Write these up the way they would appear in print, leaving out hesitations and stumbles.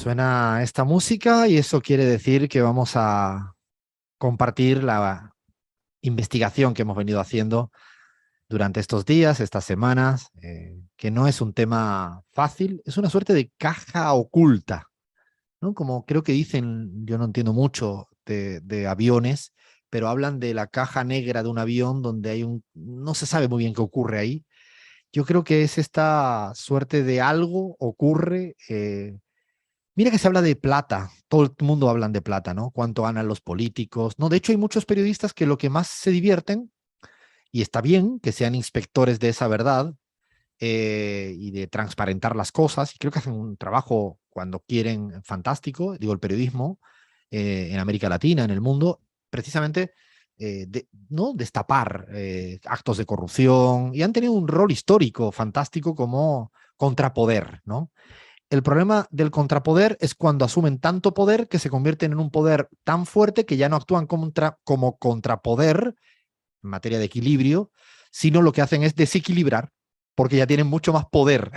Suena esta música y eso quiere decir que vamos a compartir la investigación que hemos venido haciendo durante estos días, estas semanas, que no es un tema fácil, es una suerte de caja oculta, ¿no? Como creo que dicen, yo no entiendo mucho de aviones, pero hablan de la caja negra de un avión donde no se sabe muy bien qué ocurre ahí. Yo creo que es esta suerte de algo ocurre. Mira que se habla de plata, todo el mundo habla de plata, ¿no? Cuánto ganan los políticos, ¿no? De hecho, hay muchos periodistas que lo que más se divierten, y está bien que sean inspectores de esa verdad y de transparentar las cosas, y creo que hacen un trabajo cuando quieren fantástico, digo, el periodismo en América Latina, en el mundo, precisamente ¿no? Destapar actos de corrupción, y han tenido un rol histórico fantástico como contrapoder, ¿no? El problema del contrapoder es cuando asumen tanto poder que se convierten en un poder tan fuerte que ya no actúan como contrapoder en materia de equilibrio, sino lo que hacen es desequilibrar porque ya tienen mucho más poder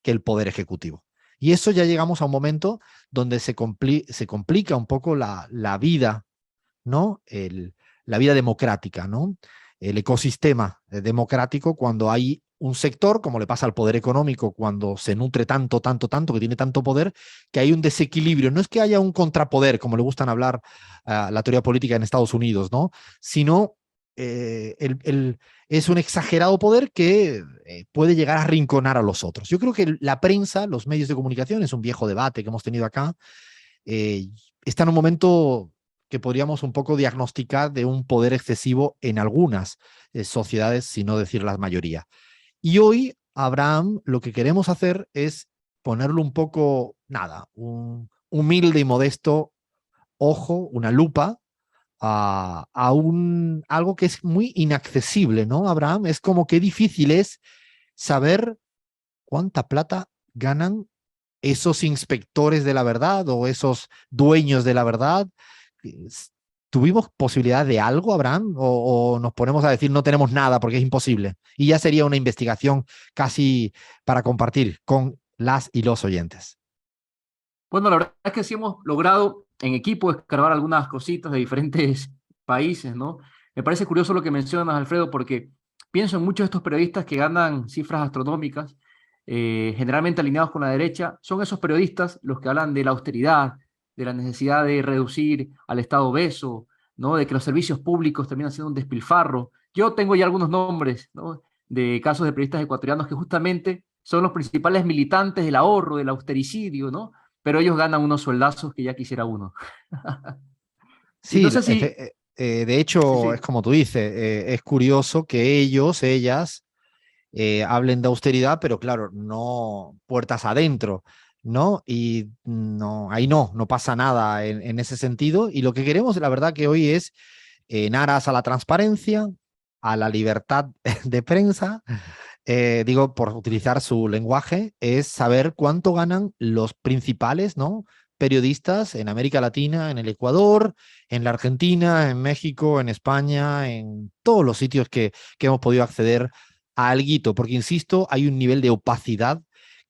que el poder ejecutivo. Y eso ya llegamos a un momento donde se complica un poco la vida, ¿no? La vida democrática, ¿no? El ecosistema democrático cuando hay un sector, como le pasa al poder económico, cuando se nutre tanto, tanto, tanto, que tiene tanto poder, que hay un desequilibrio. No es que haya un contrapoder, como le gustan hablar la teoría política en Estados Unidos, ¿no? Sino es un exagerado poder que puede llegar a arrinconar a los otros. Yo creo que la prensa, los medios de comunicación, es un viejo debate que hemos tenido acá, eh, está en un momento que podríamos un poco diagnosticar de un poder excesivo en algunas sociedades, si no decir la mayoría. Y hoy, Abraham, lo que queremos hacer es ponerle un poco, nada, un humilde y modesto ojo, una lupa, algo que es muy inaccesible, ¿no, Abraham? Es como que difícil es saber cuánta plata ganan esos inspectores de la verdad o esos dueños de la verdad. ¿Tuvimos posibilidad de algo, Abraham? ¿O nos ponemos a decir no tenemos nada porque es imposible? Y ya sería una investigación casi para compartir con las y los oyentes. Bueno, la verdad es que sí hemos logrado en equipo escarbar algunas cositas de diferentes países, ¿no? Me parece curioso lo que mencionas, Alfredo, porque pienso en muchos de estos periodistas que ganan cifras astronómicas, generalmente alineados con la derecha. Son esos periodistas los que hablan de la austeridad, de la necesidad de reducir al Estado obeso, ¿no? De que los servicios públicos terminan siendo un despilfarro. Yo tengo ya algunos nombres, ¿no? De casos de periodistas ecuatorianos que justamente son los principales militantes del ahorro, del austericidio, ¿no? Pero ellos ganan unos sueldazos que ya quisiera uno. Y Sí, no sé si, de sí, hecho, es sí, como tú dices, es curioso que ellas, hablen de austeridad, pero claro, no puertas adentro, ¿no? Y no, ahí no pasa nada en ese sentido. Y lo que queremos, la verdad, que hoy es, en aras a la transparencia, a la libertad de prensa, digo, por utilizar su lenguaje, es saber cuánto ganan los principales, ¿no? Periodistas en América Latina, en el Ecuador, en la Argentina, en México, en España, en todos los sitios que hemos podido acceder a alguito, porque insisto, hay un nivel de opacidad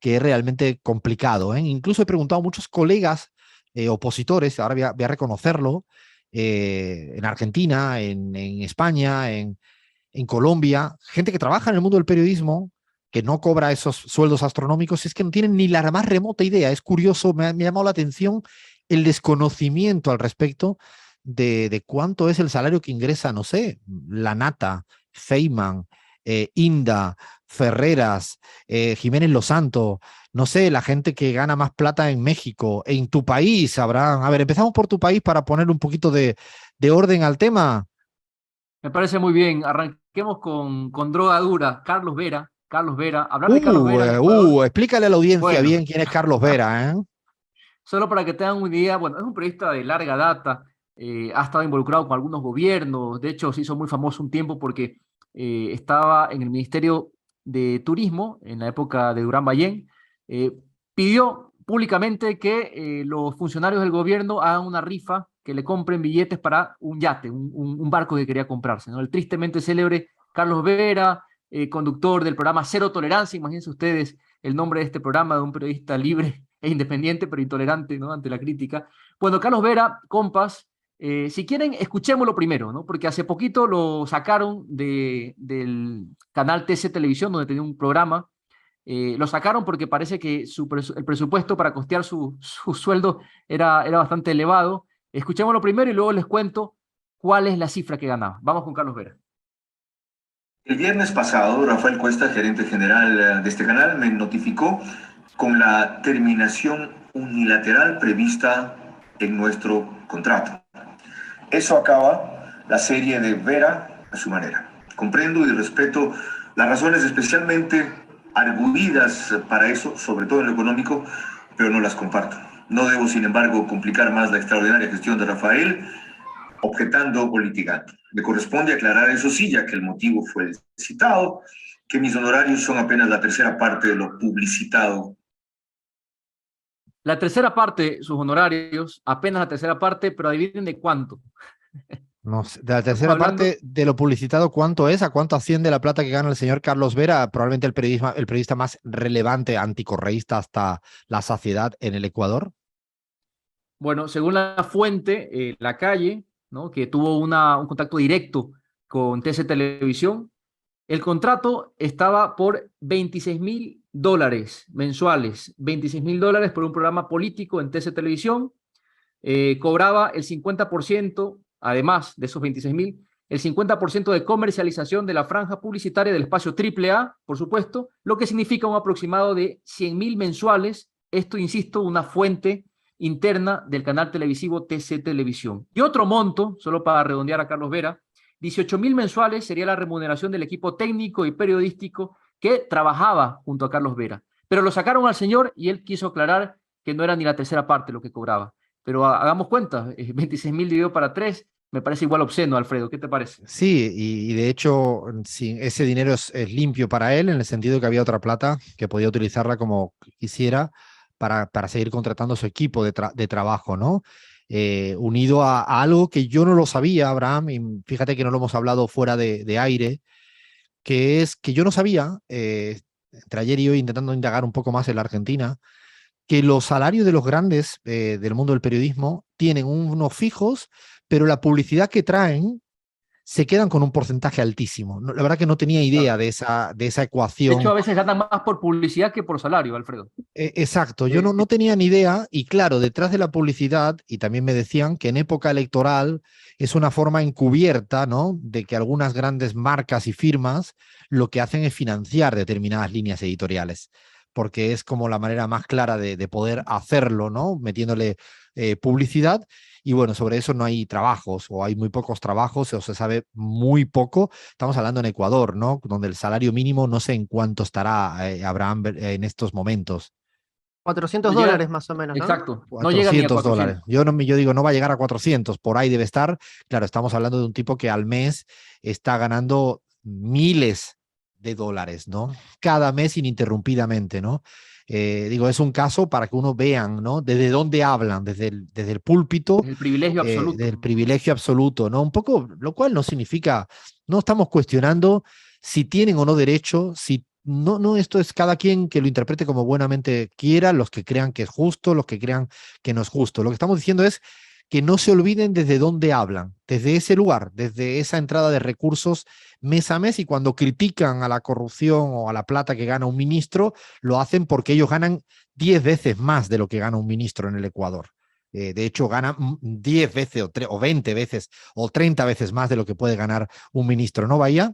que es realmente complicado, ¿eh? Incluso he preguntado a muchos colegas opositores, ahora voy a reconocerlo, en Argentina, en España, en Colombia, gente que trabaja en el mundo del periodismo, que no cobra esos sueldos astronómicos, es que no tienen ni la más remota idea. Es curioso, me ha llamado la atención el desconocimiento al respecto de cuánto es el salario que ingresa, no sé, La Nata, Feynman, Inda, Ferreras, Jiménez Losanto, no sé, la gente que gana más plata en México, en tu país, Abraham. A ver, empezamos por tu país para poner un poquito de orden al tema. me parece muy bien. Arranquemos con droga dura. Carlos Vera. Carlos Vera. Hablar de Carlos Vera en Ecuador. Explícale a la audiencia Bueno, bien quién es Carlos Vera, ¿eh? solo para que tengan una idea, bueno, es un periodista de larga data, ha estado involucrado con algunos gobiernos, de hecho se hizo muy famoso un tiempo porque estaba en el Ministerio de Turismo en la época de Durán Ballén, eh, pidió públicamente que los funcionarios del gobierno hagan una rifa, que le compren billetes para un yate, un barco que quería comprarse, ¿no? El tristemente célebre Carlos Vera, conductor del programa Cero Tolerancia, imagínense ustedes el nombre de este programa de un periodista libre es independiente pero intolerante, ¿no?, ante la crítica. Bueno, Carlos Vera, compas, si quieren, escuchémoslo primero, ¿no? Porque hace poquito lo sacaron del canal TC Televisión, donde tenía un programa. Lo sacaron porque parece que el presupuesto para costear su sueldo era bastante elevado. Escuchémoslo primero y luego les cuento cuál es la cifra que ganaba. Vamos con Carlos Vera. El viernes pasado, Rafael Cuesta, gerente general de este canal, me notificó con la terminación unilateral prevista en nuestro contrato. Eso acaba la serie de Vera a su manera. Comprendo y respeto las razones especialmente arguidas para eso, sobre todo en lo económico, pero no las comparto. No debo, sin embargo, complicar más la extraordinaria gestión de Rafael objetando o litigando. Me corresponde aclarar, eso sí, ya que el motivo fue citado, que mis honorarios son apenas la tercera parte de lo publicitado. La tercera parte, sus honorarios, apenas la tercera parte, pero adivinen de cuánto. No sé, de la Estamos tercera hablando, parte de lo publicitado, ¿cuánto es? ¿A cuánto asciende la plata que gana el señor Carlos Vera? Probablemente el periodista más relevante anticorreísta hasta la saciedad en el Ecuador. bueno, según la fuente, La Calle, ¿no?, que tuvo un contacto directo con TC Televisión, el contrato estaba por $26.000 mensuales, $26.000 por un programa político en TC Televisión. Cobraba el 50%, además de esos 26.000, el 50% de comercialización de la franja publicitaria del espacio AAA, por supuesto, lo que significa un aproximado de 100.000 mensuales. Esto, insisto, una fuente interna del canal televisivo TC Televisión. Y otro monto, solo para redondear a Carlos Vera, 18.000 mensuales sería la remuneración del equipo técnico y periodístico que trabajaba junto a Carlos Vera. Pero lo sacaron al señor y él quiso aclarar que no era ni la tercera parte lo que cobraba. Pero hagamos cuenta, 26.000 dividido para 3, me parece igual obsceno, Alfredo. ¿Qué te parece? Sí, y de hecho, sí, ese dinero es limpio para él, en el sentido de que había otra plata que podía utilizarla como quisiera para seguir contratando su equipo de trabajo, ¿no? Unido a algo que yo no lo sabía, Abraham, y fíjate que no lo hemos hablado fuera de aire, que es que yo no sabía, entre ayer y hoy intentando indagar un poco más en la Argentina, que los salarios de los grandes del mundo del periodismo tienen unos fijos, pero la publicidad que traen se quedan con un porcentaje altísimo. La verdad que no tenía idea Claro. de esa De hecho, ecuación. a veces ganan más por publicidad que por salario, Alfredo. Exacto, yo Eh, no tenía ni idea y claro, detrás de la publicidad, y también me decían que en época electoral es una forma encubierta, ¿no?, de que algunas grandes marcas y firmas lo que hacen es financiar determinadas líneas editoriales, porque es como la manera más clara de poder hacerlo, ¿no?, metiéndole publicidad. Y bueno, sobre eso no hay trabajos, o hay muy pocos trabajos, o se sabe muy poco. Estamos hablando en Ecuador, ¿no?, donde el salario mínimo no sé en cuánto estará, Abraham, en estos momentos. no $400 llega, más o menos, ¿no? exacto, no llega ni a 400 dólares. 400. Yo digo, no va a llegar a 400, por ahí debe estar. Claro, estamos hablando de un tipo que al mes está ganando miles de dólares, ¿no? Cada mes ininterrumpidamente, ¿no? Digo, es un caso para que uno vean, ¿no?, desde dónde hablan, desde el púlpito, Es el privilegio absoluto. del privilegio absoluto, ¿no? Un poco, lo cual no significa, no estamos cuestionando si tienen o no derecho, si no, esto es cada quien que lo interprete como buenamente quiera, los que crean que es justo, los que crean que no es justo. Lo que estamos diciendo es que no se olviden desde dónde hablan, desde ese lugar, desde esa entrada de recursos mes a mes, y cuando critican a la corrupción o a la plata que gana un ministro, lo hacen porque ellos ganan 10 veces más de lo que gana un ministro en el Ecuador. De hecho, ganan 10 veces o 20 veces o 30 veces más de lo que puede ganar un ministro, ¿no, Bahía?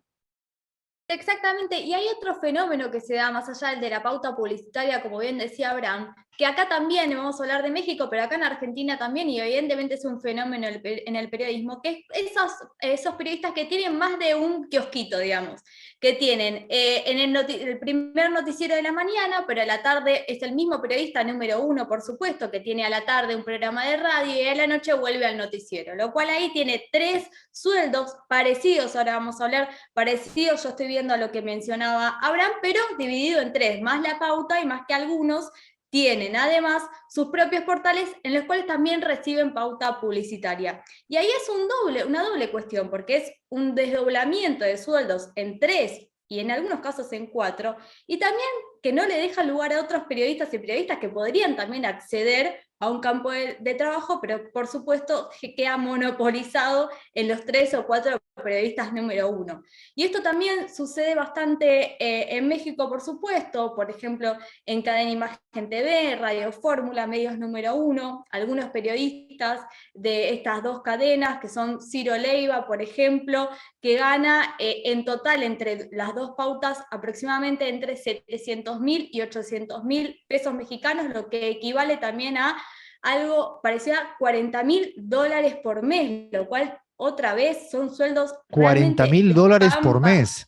Exactamente, y hay otro fenómeno que se da más allá del de la pauta publicitaria, como bien decía Abraham, que acá también, vamos a hablar de México, pero acá en Argentina también, y evidentemente es un fenómeno en el periodismo, que es esos periodistas que tienen más de un kiosquito, digamos, que tienen en el primer noticiero de la mañana, pero a la tarde es el mismo periodista número uno, por supuesto, que tiene a la tarde un programa de radio y a la noche vuelve al noticiero, lo cual ahí tiene 3 sueldos parecidos, ahora vamos a hablar parecidos, yo estoy viendo lo que mencionaba Abraham, pero dividido en 3, más la pauta y más que algunos tienen además sus propios portales en los cuales también reciben pauta publicitaria. Y ahí es una doble cuestión, porque es un desdoblamiento de sueldos en 3 y en algunos casos en 4, y también que no le deja lugar a otros periodistas y periodistas que podrían también acceder a un campo de trabajo, pero por supuesto queda monopolizado en los 3 o 4 periodistas número 1. Y esto también sucede bastante en México, por supuesto, por ejemplo, en Cadena Imagen TV, Radio Fórmula, medios número 1, algunos periodistas de estas dos cadenas, que son Ciro Leiva, por ejemplo, que gana en total entre las dos pautas aproximadamente entre 700.000 y 800.000 pesos mexicanos, lo que equivale también a algo parecido a $40.000 por mes, lo cual otra vez son sueldos $40.000 por mes.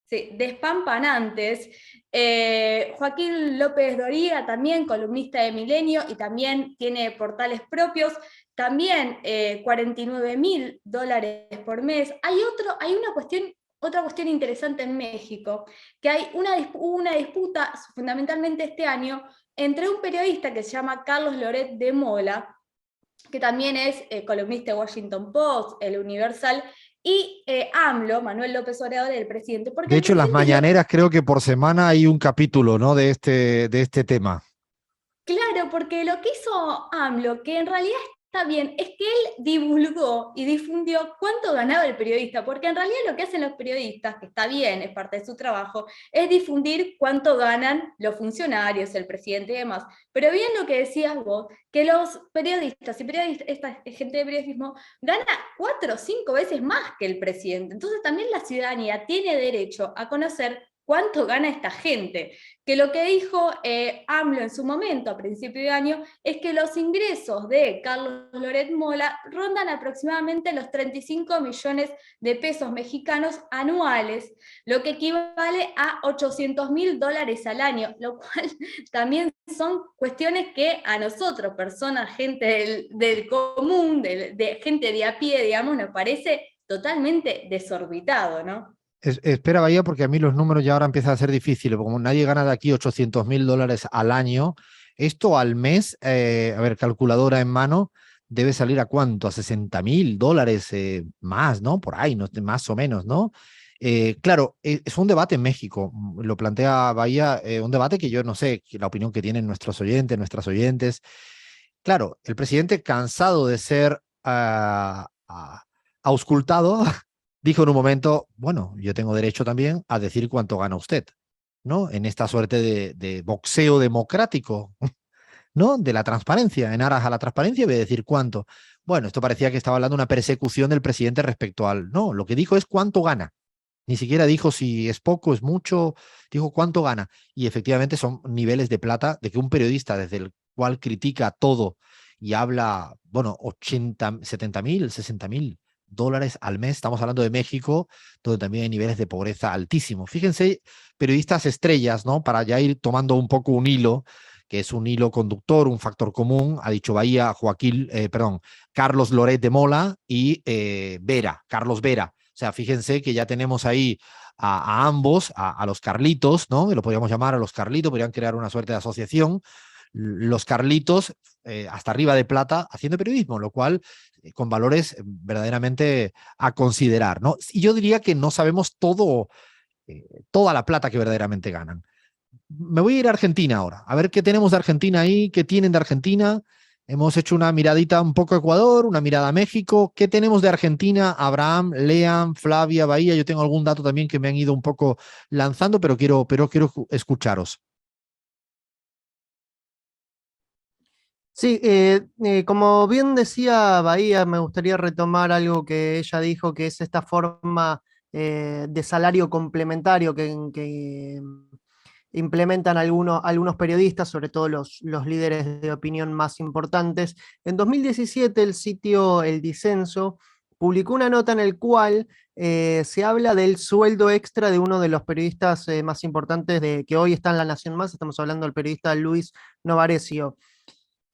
Sí, despampanantes. Joaquín López Doriga, también columnista de Milenio y también tiene portales propios, también $49.000 por mes. Hay otra cuestión interesante en México, que hay una disputa fundamentalmente este año entre un periodista que se llama Carlos Loret de Mola, que también es columnista de Washington Post, El Universal, y AMLO, Manuel López Obrador, el presidente. Porque de hecho, en las mañaneras creo que por semana hay un capítulo, ¿no?, de este tema. Claro, porque lo que hizo AMLO, que en realidad está bien, es que él divulgó y difundió cuánto ganaba el periodista, porque en realidad lo que hacen los periodistas, que está bien, es parte de su trabajo, es difundir cuánto ganan los funcionarios, el presidente y demás. Pero bien lo que decías vos, que los periodistas y esta gente de periodismo gana 4 o 5 veces más que el presidente. Entonces también la ciudadanía tiene derecho a conocer cuánto gana esta gente, que lo que dijo AMLO en su momento, a principio de año, es que los ingresos de Carlos Loret Mola rondan aproximadamente los 35 millones de pesos mexicanos anuales, lo que equivale a $800.000 al año, lo cual también son cuestiones que a nosotros, personas, gente del común, de gente de a pie, digamos, nos parece totalmente desorbitado, ¿no? Espera, Bahía, porque a mí los números ya ahora empiezan a ser difíciles. Como nadie gana de aquí $800.000 al año, esto al mes, a ver, calculadora en mano, debe salir ¿a cuánto? A $60.000 más, ¿no? Por ahí, ¿no? Más o menos, ¿no? Claro, es un debate en México, lo plantea Bahía, un debate que yo no sé la opinión que tienen nuestros oyentes, nuestras oyentes. Claro, el presidente, cansado de ser auscultado, dijo en un momento, bueno, yo tengo derecho también a decir cuánto gana usted, ¿no? En esta suerte de boxeo democrático, ¿no? De la transparencia, en aras a la transparencia, voy a decir cuánto. Bueno, esto parecía que estaba hablando de una persecución del presidente respecto al... No, lo que dijo es cuánto gana. Ni siquiera dijo si es poco, es mucho, dijo cuánto gana. Y efectivamente son niveles de plata de que un periodista desde el cual critica todo y habla, bueno, 80, 70.000, $60.000 al mes. Estamos hablando de México, donde también hay niveles de pobreza altísimos. Fíjense, periodistas estrellas, ¿no? Para ya ir tomando un poco un hilo, que es un hilo conductor, un factor común, ha dicho Bahía, Carlos Loret de Mola y Carlos Vera. O sea, fíjense que ya tenemos ahí a ambos, a los Carlitos, ¿no? Que lo podríamos llamar a los Carlitos, podrían crear una suerte de asociación. Los Carlitos, hasta arriba de plata, haciendo periodismo, lo cual con valores verdaderamente a considerar, ¿no? Y yo diría que no sabemos toda la plata que verdaderamente ganan. Me voy a ir a Argentina ahora, a ver qué tenemos de Argentina ahí, qué tienen de Argentina. Hemos hecho una miradita un poco a Ecuador, una mirada a México. ¿Qué tenemos de Argentina? Abraham, Lean, Flavia, Bahía. Yo tengo algún dato también que me han ido un poco lanzando, pero quiero escucharos. Sí, como bien decía Bahía, me gustaría retomar algo que ella dijo, que es esta forma de salario complementario que implementan algunos periodistas, sobre todo los líderes de opinión más importantes. En 2017 el sitio El Disenso publicó una nota en el cual se habla del sueldo extra de uno de los periodistas más importantes que hoy está en La Nación Más. Estamos hablando del periodista Luis Novarecio.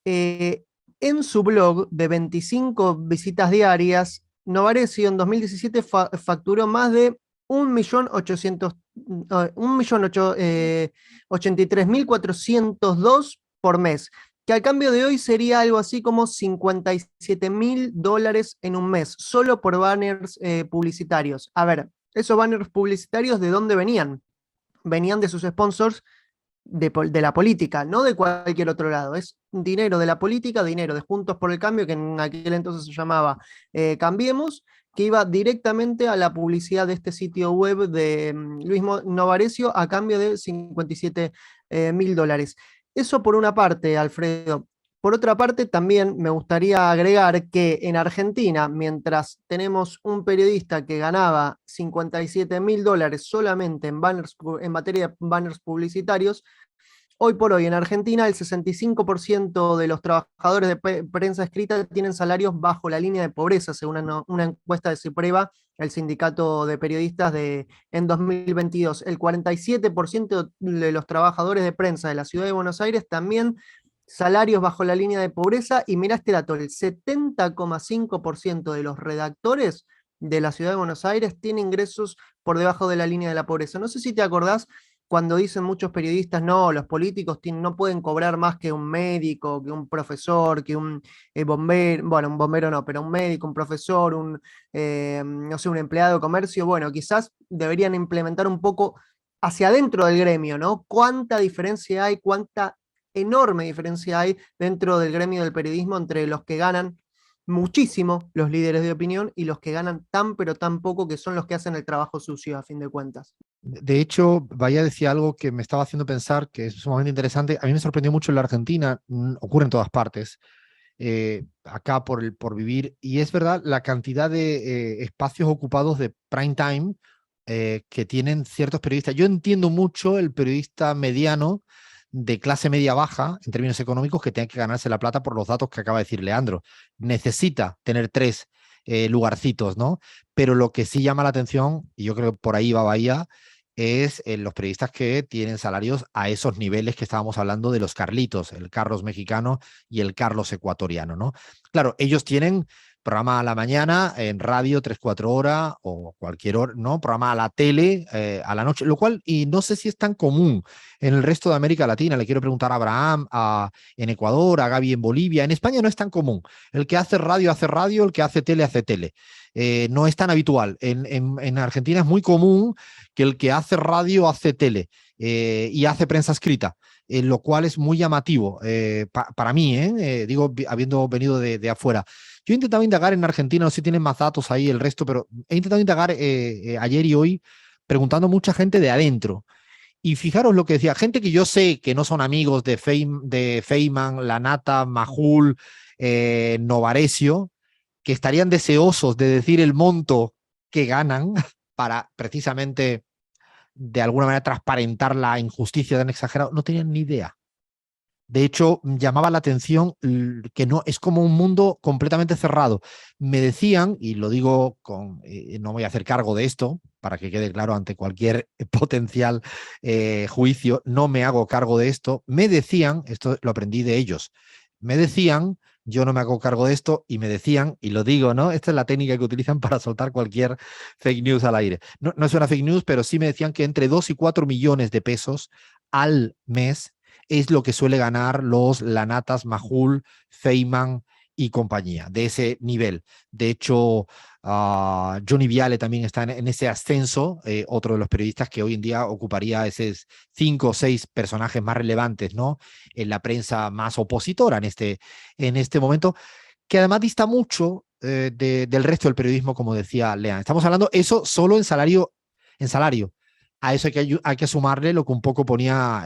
En su blog de 25 visitas diarias, Novarecio en 2017 facturó más de 1.083.402 por mes, que al cambio de hoy sería algo así como $57.000 en un mes, solo por banners publicitarios. A ver, Esos banners publicitarios, ¿de dónde venían? Venían de sus sponsors de la política, no de cualquier otro lado. Es dinero de la política, dinero de Juntos por el Cambio, que en aquel entonces se llamaba Cambiemos, que iba directamente a la publicidad de este sitio web de Luis Novarecio a cambio de 57.000 dólares. Eso por una parte, Alfredo. Por otra parte, también me gustaría agregar que en Argentina, mientras tenemos un periodista que ganaba 57.000 dólares solamente en, banners, en materia de banners publicitarios, hoy por hoy en Argentina el 65% de los trabajadores de prensa escrita tienen salarios bajo la línea de pobreza, según una encuesta de Cipreva, el sindicato de periodistas en 2022. El 47% de los trabajadores de prensa de la ciudad de Buenos Aires también salarios bajo la línea de pobreza, y mirá este dato, el 70,5% de los redactores de la ciudad de Buenos Aires tiene ingresos por debajo de la línea de la pobreza. No sé si te acordás cuando dicen muchos periodistas, no, los políticos no pueden cobrar más que un médico, que un profesor, que un bombero, bueno, un bombero no, pero un médico, un profesor, no sé, un empleado de comercio. Bueno, quizás deberían implementar un poco hacia adentro del gremio, ¿no? ¿Cuánta diferencia hay, cuánta enorme diferencia hay dentro del gremio del periodismo entre los que ganan muchísimo, los líderes de opinión, y los que ganan tan pero tan poco, que son los que hacen el trabajo sucio a fin de cuentas? De hecho, Bahía decía algo que me estaba haciendo pensar que es sumamente interesante. A mí me sorprendió mucho en la Argentina, ocurre en todas partes, acá por vivir, y es verdad la cantidad de espacios ocupados de prime time que tienen ciertos periodistas. Yo entiendo mucho el periodista mediano de clase media baja, en términos económicos, que tenga que ganarse la plata por los datos que acaba de decir Leandro. Necesita tener 3 lugarcitos, ¿no? Pero lo que sí llama la atención, y yo creo que por ahí va Bahía, es los periodistas que tienen salarios a esos niveles que estábamos hablando de los Carlitos, el Carlos mexicano y el Carlos ecuatoriano, ¿no? Claro, ellos tienen programa a la mañana en radio 3-4 horas o cualquier hora, ¿no? Programa a la tele a la noche, lo cual, y no sé si es tan común en el resto de América Latina. Le quiero preguntar a Abraham, en Ecuador, a Gaby en Bolivia. En España no es tan común. El que hace radio, el que hace tele. No es tan habitual. En Argentina es muy común que el que hace radio hace tele y hace prensa escrita, lo cual es muy llamativo para mí, digo, habiendo venido de afuera. Yo he intentado indagar en Argentina, no sé si tienen más datos ahí el resto, pero he intentado indagar ayer y hoy preguntando a mucha gente de adentro. Y fijaros lo que decía, gente que yo sé que no son amigos de Feynman, Lanata, Majul, Novarecio, que estarían deseosos de decir el monto que ganan para precisamente de alguna manera transparentar la injusticia tan exagerada, no tenían ni idea. De hecho, llamaba la atención que no es como un mundo completamente cerrado. Me decían, y lo digo no voy a hacer cargo de esto, para que quede claro ante cualquier potencial juicio, no me hago cargo de esto. Me decían, esto lo aprendí de ellos, me decían, yo no me hago cargo de esto, y me decían, y lo digo, ¿no? Esta es la técnica que utilizan para soltar cualquier fake news al aire. No, no es una fake news, pero sí me decían que entre 2 y 4 millones de pesos al mes es lo que suele ganar los Lanatas, Majul, Feynman y compañía, de ese nivel. De hecho, Johnny Viale también está en ese ascenso, otro de los periodistas que hoy en día ocuparía esos 5 o 6 personajes más relevantes, ¿no? En la prensa más opositora en este momento, que además dista mucho del resto del periodismo, como decía Lean. Estamos hablando eso solo en salario. A eso hay que sumarle lo que un poco ponía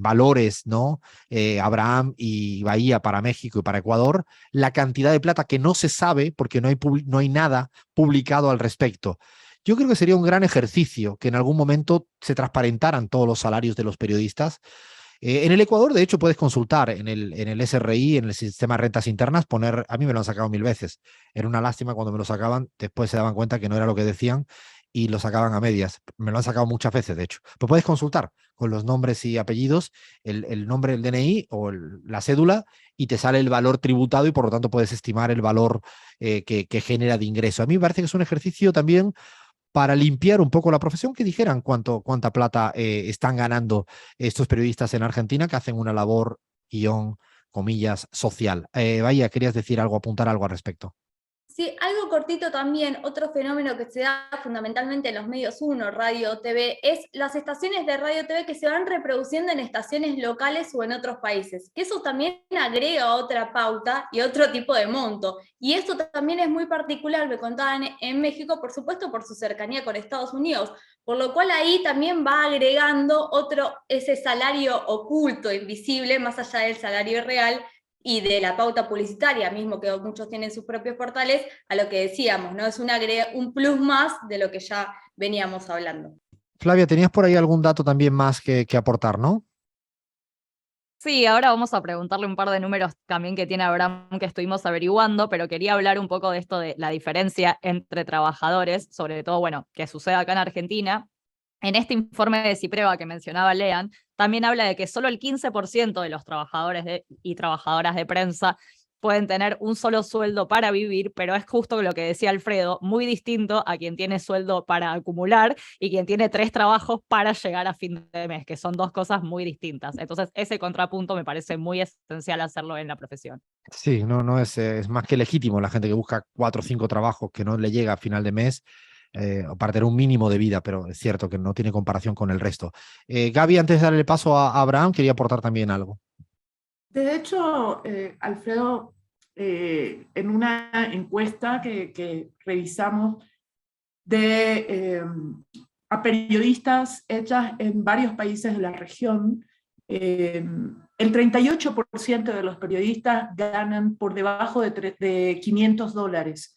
valores, ¿no? Abraham y Bahía para México y para Ecuador, la cantidad de plata que no se sabe porque no hay nada publicado al respecto. Yo creo que sería un gran ejercicio que en algún momento se transparentaran todos los salarios de los periodistas. En el Ecuador, de hecho, puedes consultar en el SRI, en el sistema de rentas internas, a mí me lo han sacado 1000 veces. Era una lástima cuando me lo sacaban, después se daban cuenta que no era lo que decían y lo sacaban a medias. Me lo han sacado muchas veces, de hecho. Pues puedes consultar con los nombres y apellidos, el nombre del DNI o la cédula, y te sale el valor tributado y por lo tanto puedes estimar el valor que genera de ingreso. A mí me parece que es un ejercicio también para limpiar un poco la profesión, que dijeran cuánta plata están ganando estos periodistas en Argentina que hacen una labor, guión, comillas, social. Vaya, querías decir algo, apuntar algo al respecto. Sí, algo cortito también, otro fenómeno que se da fundamentalmente en los medios uno, radio, TV, es las estaciones de radio, TV que se van reproduciendo en estaciones locales o en otros países, que eso también agrega otra pauta y otro tipo de monto. Y esto también es muy particular, me contaban en México, por supuesto, por su cercanía con Estados Unidos, por lo cual ahí también va agregando ese salario oculto, invisible, más allá del salario real, y de la pauta publicitaria mismo, que muchos tienen sus propios portales, a lo que decíamos, ¿no? Es un plus más de lo que ya veníamos hablando. Flavia, tenías por ahí algún dato también más que aportar, ¿no? Sí, ahora vamos a preguntarle un par de números también que tiene Abraham que estuvimos averiguando, pero quería hablar un poco de esto de la diferencia entre trabajadores, sobre todo, bueno, que sucede acá en Argentina. En este informe de Cipreva que mencionaba Lean, también habla de que solo el 15% de los trabajadores y trabajadoras de prensa pueden tener un solo sueldo para vivir, pero es justo lo que decía Alfredo, muy distinto a quien tiene sueldo para acumular y quien tiene 3 trabajos para llegar a fin de mes, que son 2 cosas muy distintas. Entonces, ese contrapunto me parece muy esencial hacerlo en la profesión. Sí, no es más que legítimo la gente que busca 4 o 5 trabajos que no le llega a final de mes para tener un mínimo de vida, pero es cierto que no tiene comparación con el resto. Gaby, antes de darle paso a Abraham, quería aportar también algo. De hecho, Alfredo, en una encuesta que revisamos a periodistas hechas en varios países de la región, el 38% de los periodistas ganan por debajo de $500.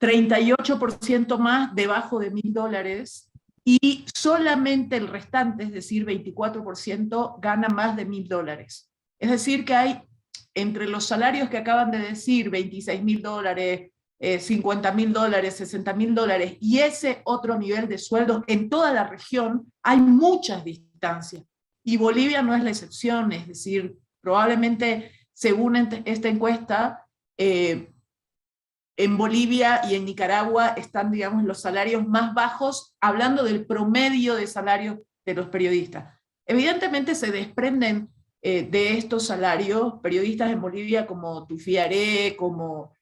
38% más debajo de $1.000 y solamente el restante, es decir, 24%, gana más de $1.000. Es decir, que hay entre los salarios que acaban de decir, $26.000, $50.000, $60.000, y ese otro nivel de sueldos en toda la región, hay muchas distancias. Y Bolivia no es la excepción, es decir, probablemente, según esta encuesta, en Bolivia y en Nicaragua están, digamos, los salarios más bajos, hablando del promedio de salarios de los periodistas. Evidentemente se desprenden de estos salarios periodistas en Bolivia como Tufiaré, como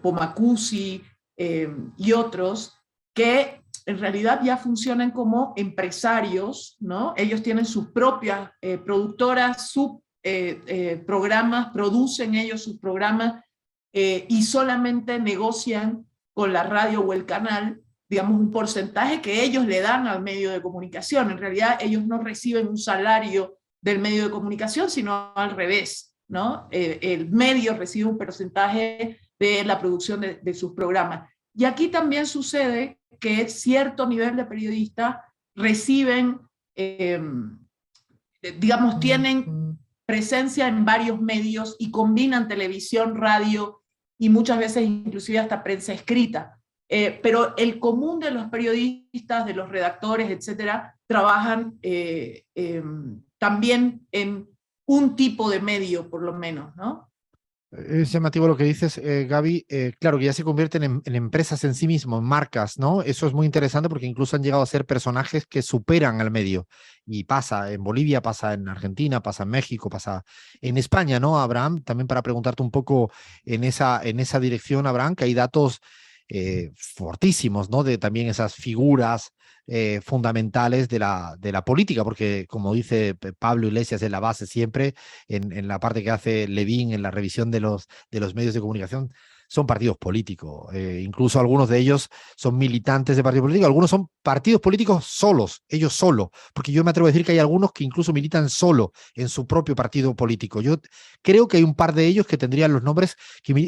Pomacusi y otros, que en realidad ya funcionan como empresarios, ¿no? Ellos tienen sus propias productoras, sus programas, producen ellos sus programas, y solamente negocian con la radio o el canal, digamos, un porcentaje que ellos le dan al medio de comunicación. En realidad ellos no reciben un salario del medio de comunicación, sino al revés, ¿no? El medio recibe un porcentaje de la producción de sus programas. Y aquí también sucede que cierto nivel de periodistas reciben, digamos, tienen presencia en varios medios y combinan televisión, radio y muchas veces inclusive hasta prensa escrita. Pero el común de los periodistas, de los redactores, etcétera, trabajan también en un tipo de medio, por lo menos, ¿no? Es llamativo lo que dices, Gaby. Claro que ya se convierten en empresas en sí mismos, en marcas, ¿no? Eso es muy interesante porque incluso han llegado a ser personajes que superan al medio. Y pasa en Bolivia, pasa en Argentina, pasa en México, pasa en España, ¿no, Abraham? También para preguntarte un poco en esa dirección, Abraham, que hay datos fortísimos, ¿no? De también esas figuras fundamentales de la política, porque como dice Pablo Iglesias en la base siempre, en la parte que hace Levin en la revisión de los medios de comunicación, son partidos políticos. Incluso algunos de ellos son militantes de partidos políticos, algunos son partidos políticos solos, ellos solos, porque yo me atrevo a decir que hay algunos que incluso militan solo en su propio partido político. Yo creo que hay un par de ellos que tendrían los nombres,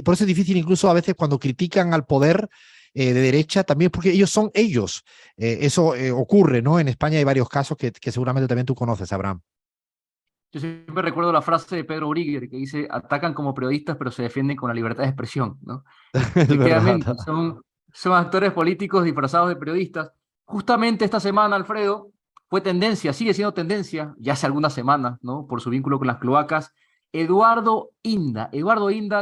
por eso es difícil incluso a veces cuando critican al poder de derecha, también porque ellos son ellos. Eso ocurre, ¿no? En España hay varios casos que seguramente también tú conoces, Abraham. Yo siempre recuerdo la frase de Pedro Brigger que dice, atacan como periodistas pero se defienden con la libertad de expresión, ¿no? Efectivamente, son actores políticos disfrazados de periodistas. Justamente esta semana, Alfredo, fue tendencia, sigue siendo tendencia, ya hace algunas semanas, ¿no? Por su vínculo con las cloacas, Eduardo Inda,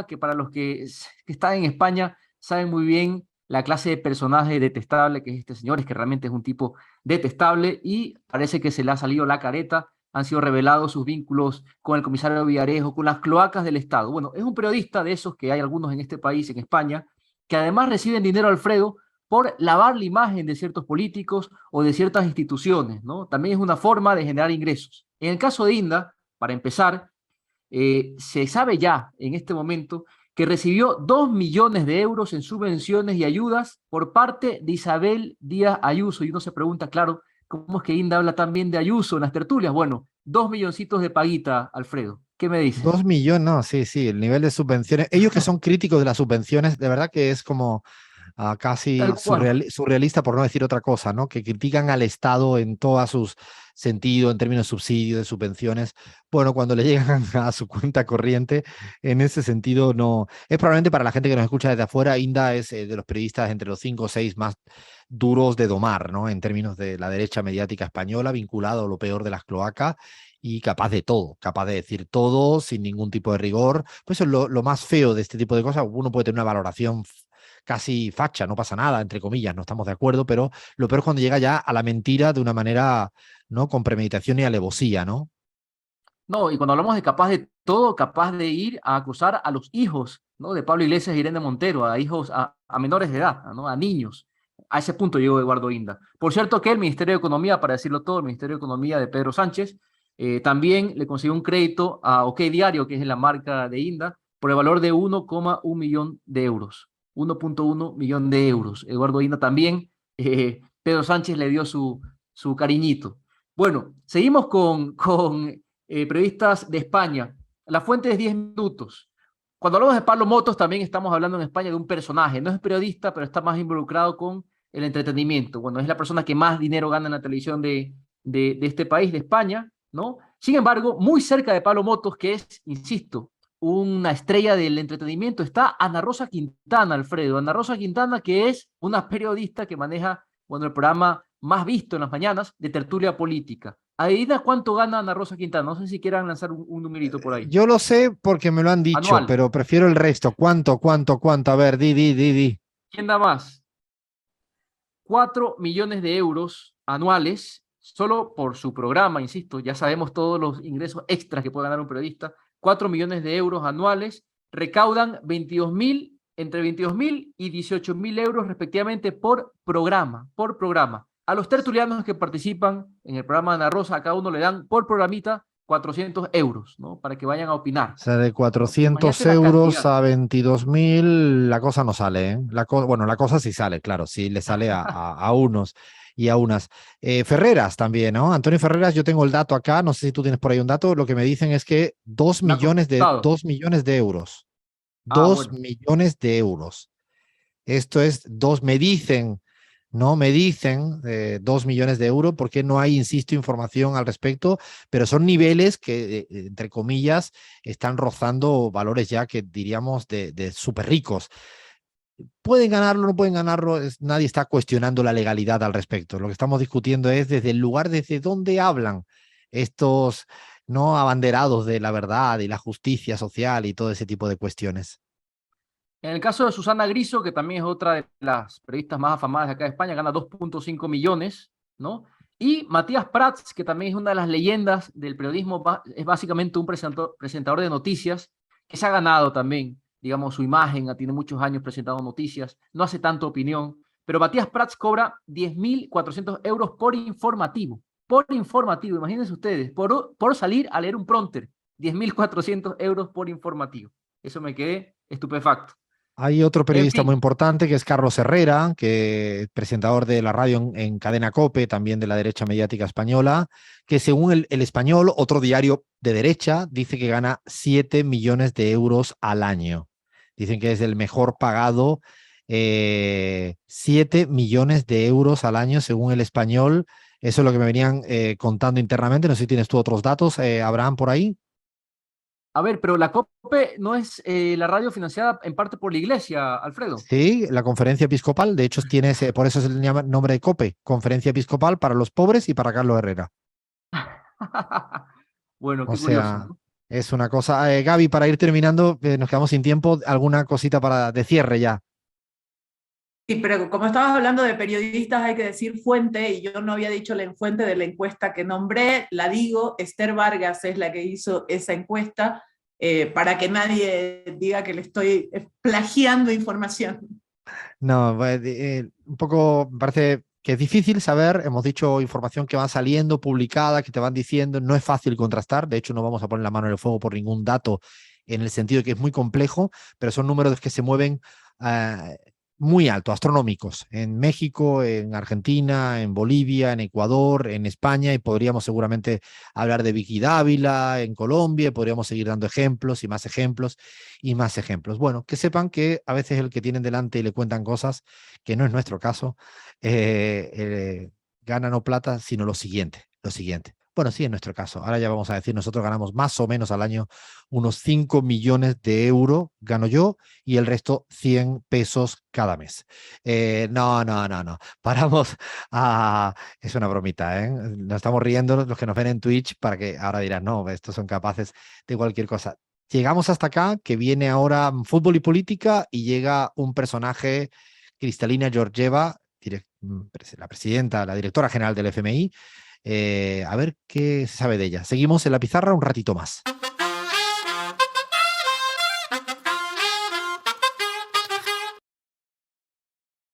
que para los que están en España saben muy bien la clase de personaje detestable que es este señor, es que realmente es un tipo detestable y parece que se le ha salido la careta, han sido revelados sus vínculos con el comisario Villarejo, con las cloacas del Estado. Bueno, es un periodista de esos que hay algunos en este país, en España, que además reciben dinero, Alfredo, por lavar la imagen de ciertos políticos o de ciertas instituciones, ¿no? También es una forma de generar ingresos. En el caso de Inda, para empezar, se sabe ya en este momento que recibió 2 millones de euros en subvenciones y ayudas por parte de Isabel Díaz Ayuso. Y uno se pregunta, claro, ¿cómo es que Inda habla tan bien de Ayuso en las tertulias? Bueno, 2 milloncitos de paguita, Alfredo. ¿Qué me dices? 2 millones, no, sí, sí, el nivel de subvenciones. Ellos que son críticos de las subvenciones, de verdad que es como casi Tal cual. surrealista, por no decir otra cosa, ¿no? Que critican al Estado en todos sus sentidos, en términos de subsidios, de subvenciones. Bueno, cuando le llegan a su cuenta corriente, en ese sentido no. Es probablemente para la gente que nos escucha desde afuera, Inda es de los periodistas entre los 5 o 6 más duros de domar, ¿no? En términos de la derecha mediática española, vinculado a lo peor de las cloacas y capaz de todo, capaz de decir todo sin ningún tipo de rigor. Pues eso es lo más feo de este tipo de cosas. Uno puede tener una valoración casi facha, no pasa nada, entre comillas, no estamos de acuerdo, pero lo peor es cuando llega ya a la mentira de una manera, ¿no? Con premeditación y alevosía, ¿no? No, y cuando hablamos de capaz de todo, capaz de ir a acusar a los hijos, ¿no? De Pablo Iglesias y Irene Montero, a hijos, a menores de edad, ¿no? A niños. A ese punto llegó Eduardo Inda. Por cierto que el Ministerio de Economía, para decirlo todo, el Ministerio de Economía de Pedro Sánchez, también le consiguió un crédito a OK Diario, que es la marca de Inda, por el valor de 1,1 millón de euros. 1,1 millón de euros. Eduardo Inda también, Pedro Sánchez le dio su cariñito. Bueno, seguimos con periodistas de España. La fuente es 10 minutos. Cuando hablamos de Pablo Motos, también estamos hablando en España de un personaje. No es periodista, pero está más involucrado con el entretenimiento. Bueno, es la persona que más dinero gana en la televisión de este país, de España, ¿no? Sin embargo, muy cerca de Pablo Motos, que es, insisto, una estrella del entretenimiento, está Ana Rosa Quintana, Alfredo. Ana Rosa Quintana, que es una periodista que maneja, bueno, el programa más visto en las mañanas de tertulia política. Adivina cuánto gana Ana Rosa Quintana. No sé si quieran lanzar un numerito por ahí. Yo lo sé porque me lo han dicho, Anual. pero prefiero el resto. ¿Cuánto, cuánto, cuánto? A ver, di. ¿Quién da más? 4 millones de euros anuales solo por su programa, insisto, ya sabemos todos los ingresos extras que puede ganar un periodista. 4 millones de euros anuales recaudan entre 22.000 y 18.000 euros respectivamente por programa, por programa. A los tertulianos que participan en el programa de Ana Rosa, a cada uno le dan por programita 400 euros, ¿no? Para que vayan a opinar. O sea, de 400 Imagínate la euros cantidad. a 22.000, la cosa no sale, ¿eh? Bueno, la cosa sí sale, claro, sí le sale a unos y a unas. Ferreras también, ¿no? Antonio Ferreras, yo tengo el dato acá, no sé si tú tienes por ahí un dato, lo que me dicen es que 2 Me ha millones costado. 2 millones de euros. Ah, 2 bueno. millones de euros. Esto es me dicen, ¿no? Me dicen 2 millones de euros porque no hay, insisto, información al respecto, pero son niveles que, entre comillas, están rozando valores ya que diríamos de súper ricos. ¿Pueden ganarlo, no pueden ganarlo? Nadie está cuestionando la legalidad al respecto. Lo que estamos discutiendo es desde el lugar desde donde hablan estos no abanderados de la verdad y la justicia social y todo ese tipo de cuestiones. En el caso de Susana Griso, que también es otra de las periodistas más afamadas de acá de España, gana 2,5 millones, ¿no? Y Matías Prats, que también es una de las leyendas del periodismo, es básicamente un presentador de noticias que se ha ganado también, digamos, su imagen, tiene muchos años presentando noticias, no hace tanta opinión, pero Matías Prats cobra 10.400 euros por informativo, imagínense ustedes, por salir a leer un prompter, 10.400 euros por informativo. Eso me quedé estupefacto. Hay otro En periodista fin, muy importante que es Carlos Herrera, que es presentador de la radio en Cadena COPE, también de la derecha mediática española, que según el Español, otro diario de derecha, dice que gana 7 millones de euros al año. Dicen que es el mejor pagado, 7 millones de euros al año según el Español. Eso es lo que me venían contando internamente. No sé si tienes tú otros datos, Abraham, por ahí. a ver, pero la COPE no es la radio financiada en parte por la iglesia, Alfredo. Sí, la conferencia episcopal, de hecho tiene por eso se le llama nombre de COPE, Conferencia Episcopal para los pobres y para Carlos Herrera. Bueno, O qué curioso, sea, ¿no? es una cosa. Gaby, para ir terminando, nos quedamos sin tiempo. ¿Alguna cosita de cierre ya? Sí, pero como estabas hablando de periodistas, hay que decir fuente, y yo no había dicho la fuente de la encuesta que nombré, la digo, Esther Vargas es la que hizo esa encuesta, para que nadie diga que le estoy plagiando información. No, un poco me parece que es difícil saber, hemos dicho información que va saliendo, publicada, que te van diciendo, no es fácil contrastar, de hecho no vamos a poner la mano en el fuego por ningún dato en el sentido de que es muy complejo, pero son números que se mueven muy alto, astronómicos, en México, en Argentina, en Bolivia, en Ecuador, en España, y podríamos seguramente hablar de Vicky Dávila en Colombia, y podríamos seguir dando ejemplos y más ejemplos y más ejemplos. Bueno, que sepan que a veces el que tienen delante y le cuentan cosas, que no es nuestro caso, gana no plata, sino lo siguiente, lo siguiente. Bueno, sí, en nuestro caso. Ahora ya vamos a decir, nosotros ganamos más o menos al año unos 5 millones de euros, gano yo, y el resto 100 pesos cada mes. No. Paramos a... Es una bromita, ¿eh? Nos estamos riendo los que nos ven en Twitch para que ahora dirán, no, estos son capaces de cualquier cosa. Llegamos hasta acá, que viene ahora Fútbol y Política, y llega un personaje, Cristalina Georgieva, la presidenta, la directora general del FMI. A ver qué se sabe de ella. Seguimos en la pizarra un ratito más.